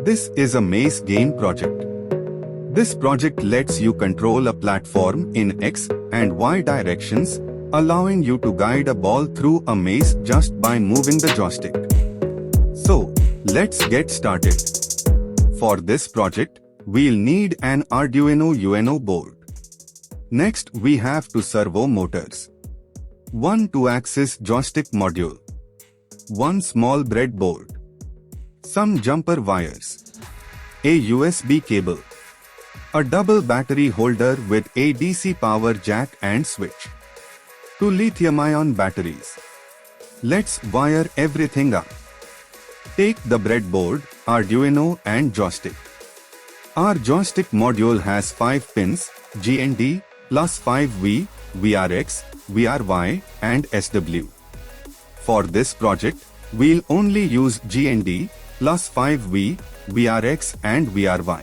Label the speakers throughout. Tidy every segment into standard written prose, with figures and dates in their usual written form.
Speaker 1: This is a maze game project. This project lets you control a platform in X and Y directions, allowing you to guide a ball through a maze just by moving the joystick. So, let's get started. For this project, we'll need an Arduino UNO board. Next, we have two servo motors, one 2-axis joystick module, one small breadboard, some jumper wires, a USB cable, a double battery holder with a DC power jack and switch, two lithium-ion batteries. Let's wire everything up. Take the breadboard, Arduino and joystick. Our joystick module has 5 pins, GND, plus 5V, VRX, VRY, and SW. For this project, we'll only use GND, plus 5V, VRX, and VRY.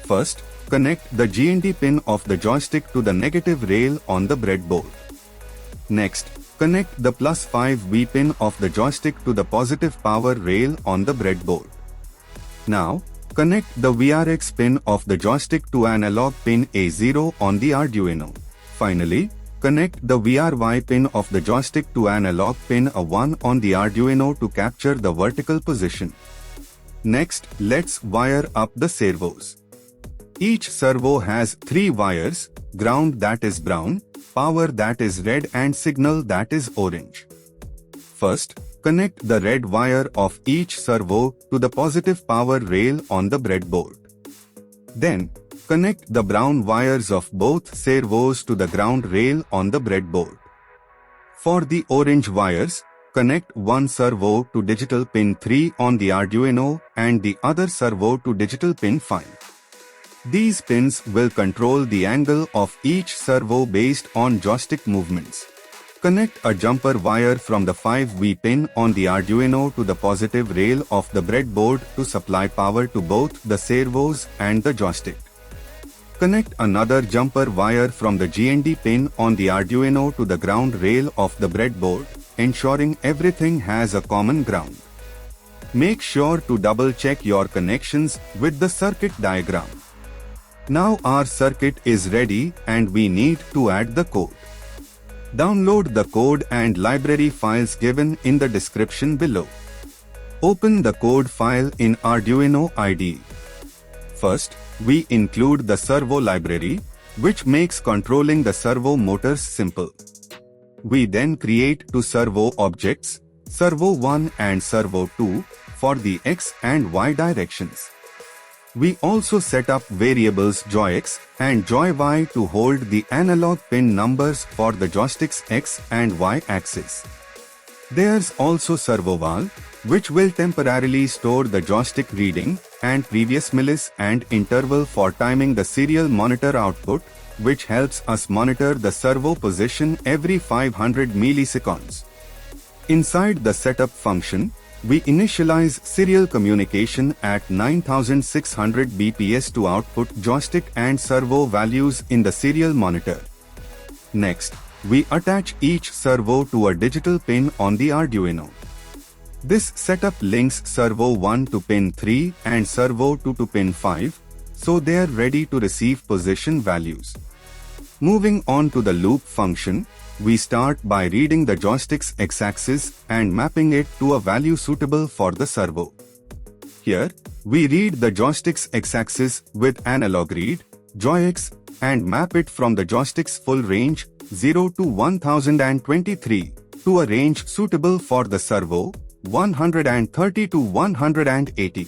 Speaker 1: First, connect the GND pin of the joystick to the negative rail on the breadboard. Next, connect the plus 5V pin of the joystick to the positive power rail on the breadboard. Now, connect the VRX pin of the joystick to analog pin A0 on the Arduino. Finally, connect the VRY pin of the joystick to analog pin A1 on the Arduino to capture the vertical position. Next, let's wire up the servos. Each servo has 3 wires, ground that is brown, power that is red, and signal that is orange. First, connect the red wire of each servo to the positive power rail on the breadboard. Then, connect the brown wires of both servos to the ground rail on the breadboard. For the orange wires, connect one servo to digital pin 3 on the Arduino and the other servo to digital pin 5. These pins will control the angle of each servo based on joystick movements. Connect a jumper wire from the 5V pin on the Arduino to the positive rail of the breadboard to supply power to both the servos and the joystick. Connect another jumper wire from the GND pin on the Arduino to the ground rail of the breadboard, ensuring everything has a common ground. Make sure to double-check your connections with the circuit diagram. Now our circuit is ready and we need to add the code. Download the code and library files given in the description below. Open the code file in Arduino IDE. First, we include the servo library, which makes controlling the servo motors simple. We then create two servo objects, servo 1 and servo 2, for the X and Y directions. We also set up variables joyX and joy-Y to hold the analog pin numbers for the joystick's X and Y axis. There's also servoval, which will temporarily store the joystick reading, and previous millis and interval for timing the serial monitor output, which helps us monitor the servo position every 500 milliseconds. Inside the setup function, we initialize serial communication at 9600 bps to output joystick and servo values in the serial monitor. Next, we attach each servo to a digital pin on the Arduino. This setup links servo 1 to pin 3 and servo 2 to pin 5, so they are ready to receive position values. Moving on to the loop function, we start by reading the joystick's X-axis and mapping it to a value suitable for the servo. Here, we read the joystick's X-axis with analog read, joyX, and map it from the joystick's full range, 0 to 1023, to a range suitable for the servo, 130 to 180.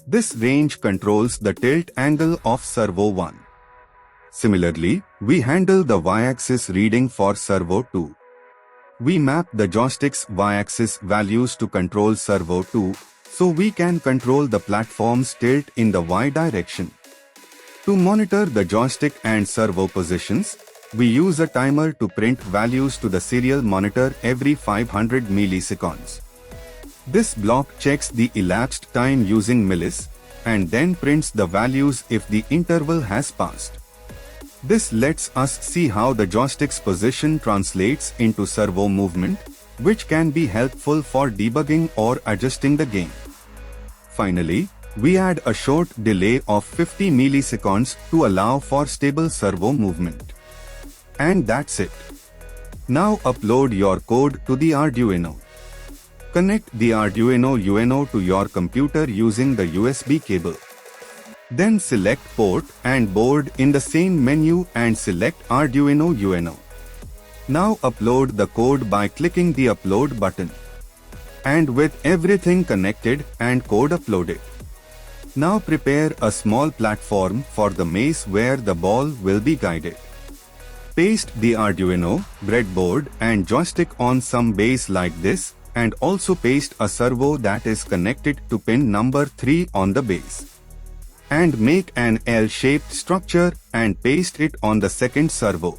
Speaker 1: This range controls the tilt angle of servo 1. Similarly, we handle the Y-axis reading for servo 2. We map the joystick's Y-axis values to control servo 2, so we can control the platform's tilt in the Y direction. To monitor the joystick and servo positions, we use a timer to print values to the serial monitor every 500 milliseconds. This block checks the elapsed time using millis, and then prints the values if the interval has passed. This lets us see how the joystick's position translates into servo movement, which can be helpful for debugging or adjusting the game. Finally, We add a short delay of 50 milliseconds to allow for stable servo movement. And that's it. Now upload your code to the Arduino. Connect the Arduino UNO to your computer using the USB cable. Then select Port and Board in the same menu and select Arduino UNO. Now upload the code by clicking the Upload button. And with everything connected and code uploaded, now prepare a small platform for the maze where the ball will be guided. Paste the Arduino, breadboard and joystick on some base like this, and also paste a servo that is connected to pin number 3 on the base. And make an L-shaped structure and paste it on the second servo.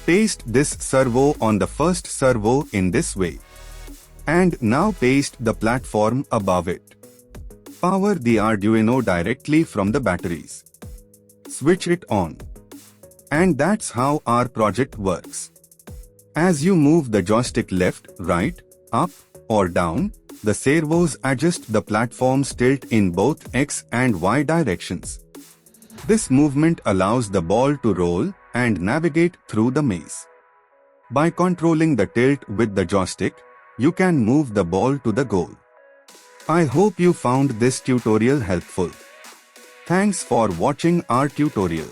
Speaker 1: Paste this servo on the first servo in this way. And now paste the platform above it. Power the Arduino directly from the batteries. Switch it on. And that's how our project works. As you move the joystick left, right, up, or down, the servos adjust the platform's tilt in both X and Y directions. This movement allows the ball to roll and navigate through the maze. By controlling the tilt with the joystick, you can move the ball to the goal. I hope you found this tutorial helpful. Thanks for watching our tutorial.